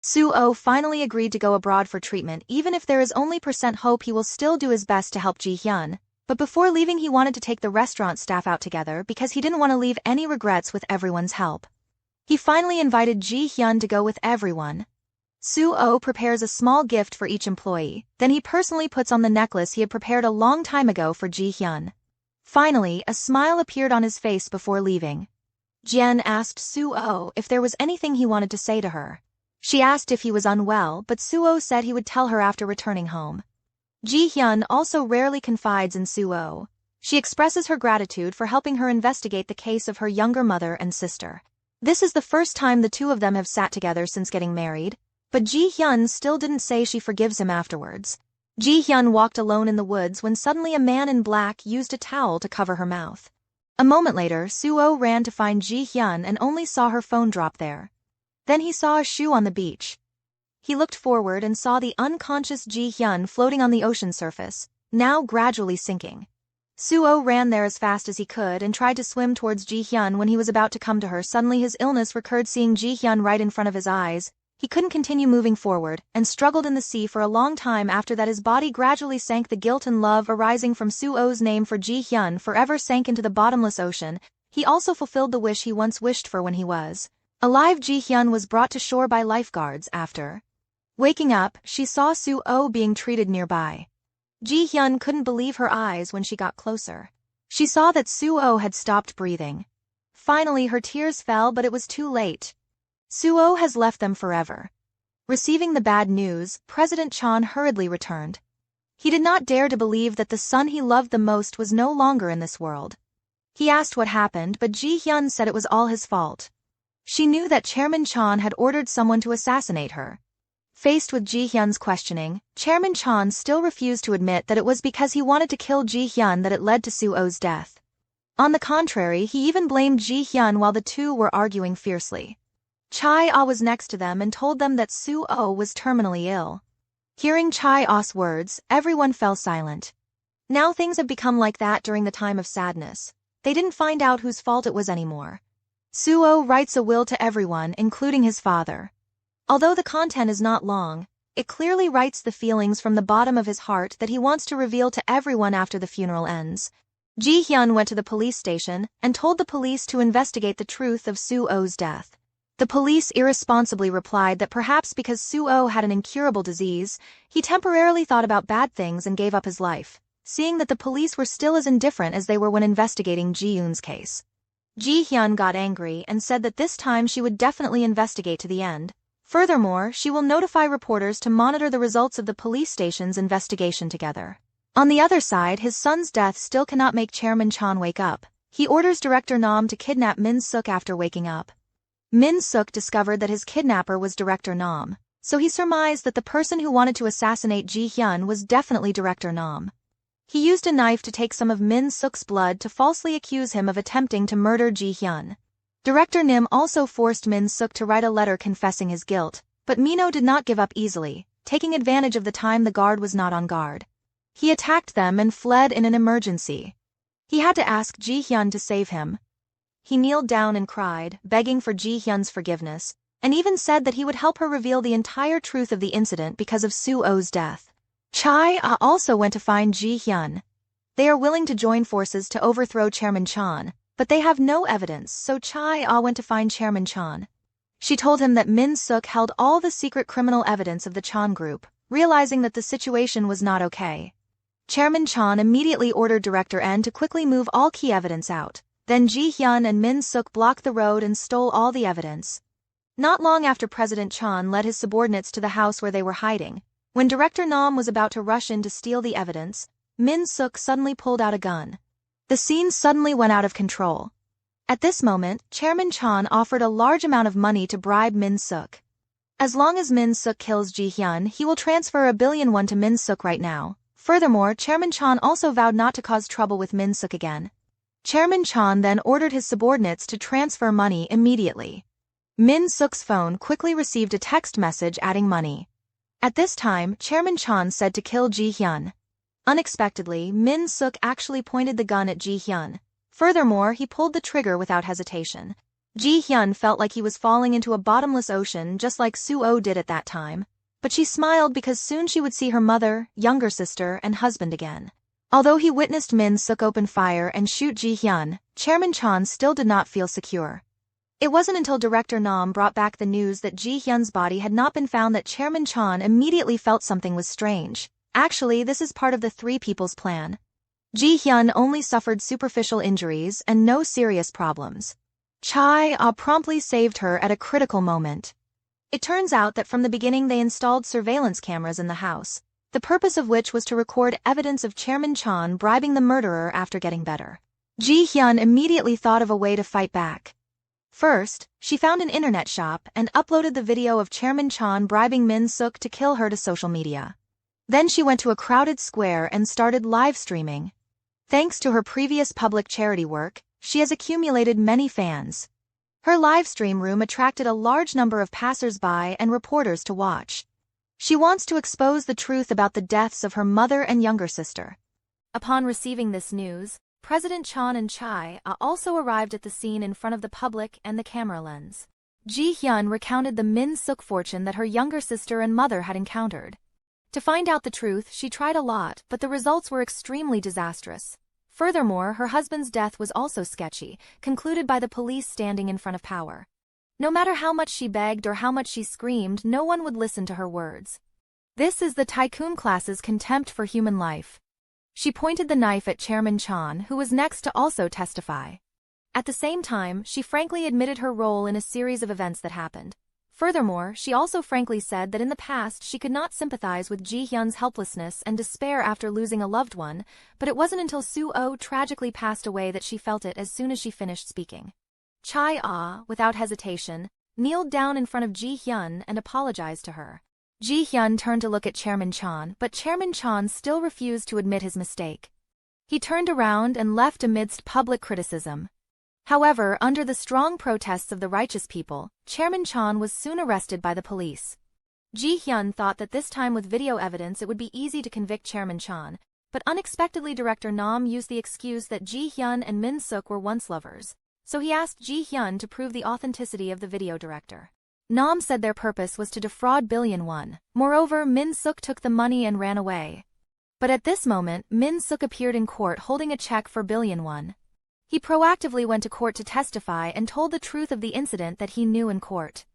Suo finally agreed to go abroad for treatment even if there is only % hope he will still do his best to help Ji-hyun, but before leaving he wanted to take the restaurant staff out together because he didn't want to leave any regrets with everyone's help. He finally invited Ji-hyun to go with everyone. Suo prepares a small gift for each employee, then he personally puts on the necklace he had prepared a long time ago for Ji-hyun. Finally, a smile appeared on his face before leaving. Jian asked Suo if there was anything he wanted to say to her. She asked if he was unwell, but Suo said he would tell her after returning home. Ji-hyun also rarely confides in Suo. She expresses her gratitude for helping her investigate the case of her younger mother and sister. This is the first time the two of them have sat together since getting married, but Ji-hyun still didn't say she forgives him afterwards. Ji-hyun walked alone in the woods when suddenly a man in black used a towel to cover her mouth. A moment later, Suo ran to find Ji-hyun and only saw her phone drop there. Then he saw a shoe on the beach. He looked forward and saw the unconscious Ji-hyun floating on the ocean surface, now gradually sinking. Suo ran there as fast as he could and tried to swim towards Ji-hyun. When he was about to come to her, suddenly his illness recurred. Seeing Ji-hyun right in front of his eyes, he couldn't continue moving forward and struggled in the sea for a long time. After that his body gradually sank. The guilt and love arising from Suo's name for Ji-hyun forever sank into the bottomless ocean. He also fulfilled the wish he once wished for when he was alive. Ji-hyun was brought to shore by lifeguards. After waking up, she saw Suo being treated nearby. Ji-hyun couldn't believe her eyes when she got closer. She saw that Suo had stopped breathing. Finally her tears fell, but it was too late. Suo has left them forever. Receiving the bad news, President Chan hurriedly returned. He did not dare to believe that the son he loved the most was no longer in this world. He asked what happened, but Ji-hyun said it was all his fault. She knew that Chairman Chan had ordered someone to assassinate her. Faced with Ji-hyun's questioning, Chairman Chan still refused to admit that it was because he wanted to kill Ji-hyun that it led to Suo's death. On the contrary, he even blamed Ji-hyun while the two were arguing fiercely. Chai-ah was next to them and told them that Suo was terminally ill. Hearing Chai-ah's words, everyone fell silent. Now things have become like that during the time of sadness. They didn't find out whose fault it was anymore. Suo writes a will to everyone, including his father. Although the content is not long, it clearly writes the feelings from the bottom of his heart that he wants to reveal to everyone after the funeral ends. Ji-hyun went to the police station and told the police to investigate the truth of Suo's death. The police irresponsibly replied that perhaps because Suo had an incurable disease, he temporarily thought about bad things and gave up his life, seeing that the police were still as indifferent as they were when investigating Ji-yoon's case. Ji-hyun got angry and said that this time she would definitely investigate to the end. Furthermore, she will notify reporters to monitor the results of the police station's investigation together. On the other side, his son's death still cannot make Chairman Chan wake up. He orders Director Nam to kidnap Min-suk. After waking up, Min-suk discovered that his kidnapper was Director Nam, so he surmised that the person who wanted to assassinate Ji-hyun was definitely Director Nam. He used a knife to take some of Min-suk's blood to falsely accuse him of attempting to murder Ji-hyun. Director Nim also forced Min-suk to write a letter confessing his guilt, but Mino did not give up easily, taking advantage of the time the guard was not on guard. He attacked them and fled in an emergency. He had to ask Ji-hyun to save him. He kneeled down and cried, begging for Ji-hyun's forgiveness, and even said that he would help her reveal the entire truth of the incident because of Suo's death. Chai-ah also went to find Ji-hyun. They are willing to join forces to overthrow Chairman Chan, but they have no evidence, so Chai-ah went to find Chairman Chan. She told him that Min-suk held all the secret criminal evidence of the Chan group, realizing that the situation was not okay. Chairman Chan immediately ordered Director N to quickly move all key evidence out. Then Ji-hyun and Min-suk blocked the road and stole all the evidence. Not long after, President Chan led his subordinates to the house where they were hiding. When Director Nam was about to rush in to steal the evidence, Min-suk suddenly pulled out a gun. The scene suddenly went out of control. At this moment, Chairman Chan offered a large amount of money to bribe Min-suk. As long as Min-suk kills Ji-hyun, he will transfer $1 billion to Min-suk right now. Furthermore, Chairman Chan also vowed not to cause trouble with Min-suk again. Chairman Chan then ordered his subordinates to transfer money immediately. Min-suk's phone quickly received a text message adding money. At this time, Chairman Chan said to kill Ji-hyun. Unexpectedly, Min-suk actually pointed the gun at Ji-hyun. Furthermore, he pulled the trigger without hesitation. Ji-hyun felt like he was falling into a bottomless ocean just like Soo did at that time, but she smiled because soon she would see her mother, younger sister, and husband again. Although he witnessed Min-suk open fire and shoot Ji-hyun, Chairman Chan still did not feel secure. It wasn't until Director Nam brought back the news that Ji-hyun's body had not been found that Chairman Chan immediately felt something was strange. Actually, this is part of the three people's plan. Ji-hyun only suffered superficial injuries and no serious problems. Chai-ah promptly saved her at a critical moment. It turns out that from the beginning they installed surveillance cameras in the house, the purpose of which was to record evidence of Chairman Chan bribing the murderer after getting better. Ji-hyun immediately thought of a way to fight back. First, she found an internet shop and uploaded the video of Chairman Chan bribing Min-suk to kill her to social media. Then she went to a crowded square and started live streaming. Thanks to her previous public charity work, she has accumulated many fans. Her live stream room attracted a large number of passers-by and reporters to watch. She wants to expose the truth about the deaths of her mother and younger sister. Upon receiving this news, President Chan and Chai-ah also arrived at the scene in front of the public and the camera lens. Ji-hyun recounted the Min-suk fortune that her younger sister and mother had encountered. To find out the truth, she tried a lot, but the results were extremely disastrous. Furthermore, her husband's death was also sketchy, concluded by the police standing in front of power. No matter how much she begged or how much she screamed, no one would listen to her words. This is the tycoon class's contempt for human life. She pointed the knife at Chairman Chan, who was next to also testify. At the same time, she frankly admitted her role in a series of events that happened. Furthermore, she also frankly said that in the past she could not sympathize with Ji-hyun's helplessness and despair after losing a loved one, but it wasn't until Soo tragically passed away that she felt it as soon as she finished speaking. Chai-ah, without hesitation, kneeled down in front of Ji-hyun and apologized to her. Ji-hyun turned to look at Chairman Chan, but Chairman Chan still refused to admit his mistake. He turned around and left amidst public criticism. However, under the strong protests of the righteous people, Chairman Chan was soon arrested by the police. Ji-hyun thought that this time with video evidence it would be easy to convict Chairman Chan, but unexpectedly Director Nam used the excuse that Ji-hyun and Min-suk were once lovers, so he asked Ji-hyun to prove the authenticity of the video director. Nam said their purpose was to defraud billion won. Moreover, Min-suk took the money and ran away. But at this moment, Min-suk appeared in court holding a check for billion won. He proactively went to court to testify and told the truth of the incident that he knew in court.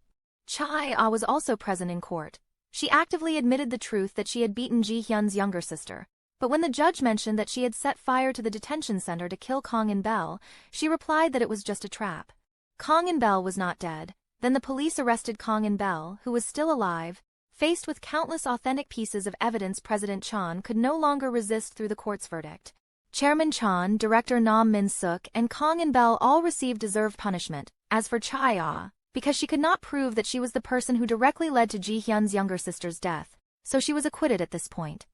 Chai-ah was also present in court. She actively admitted the truth that she had beaten Ji-hyun's younger sister. But when the judge mentioned that she had set fire to the detention center to kill Kong and Bell, she replied that it was just a trap. Kong and Bell was not dead. Then the police arrested Kong and Bell, who was still alive. Faced with countless authentic pieces of evidence, President Chan could no longer resist through the court's verdict. Chairman Chan, Director Nam Min-suk, and Kong and Bell all received deserved punishment. As for Chai-ah, because she could not prove that she was the person who directly led to Ji-hyun's younger sister's death, so she was acquitted at this point.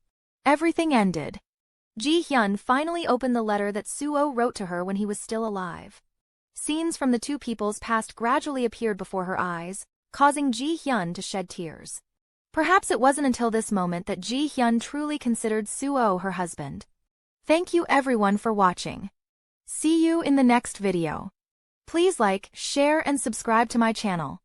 Everything ended. Ji-hyun finally opened the letter that Soo wrote to her when he was still alive. Scenes from the two people's past gradually appeared before her eyes, causing Ji-hyun to shed tears. Perhaps it wasn't until this moment that Ji-hyun truly considered Soo her husband. Thank you everyone for watching. See you in the next video. Please like, share and subscribe to my channel.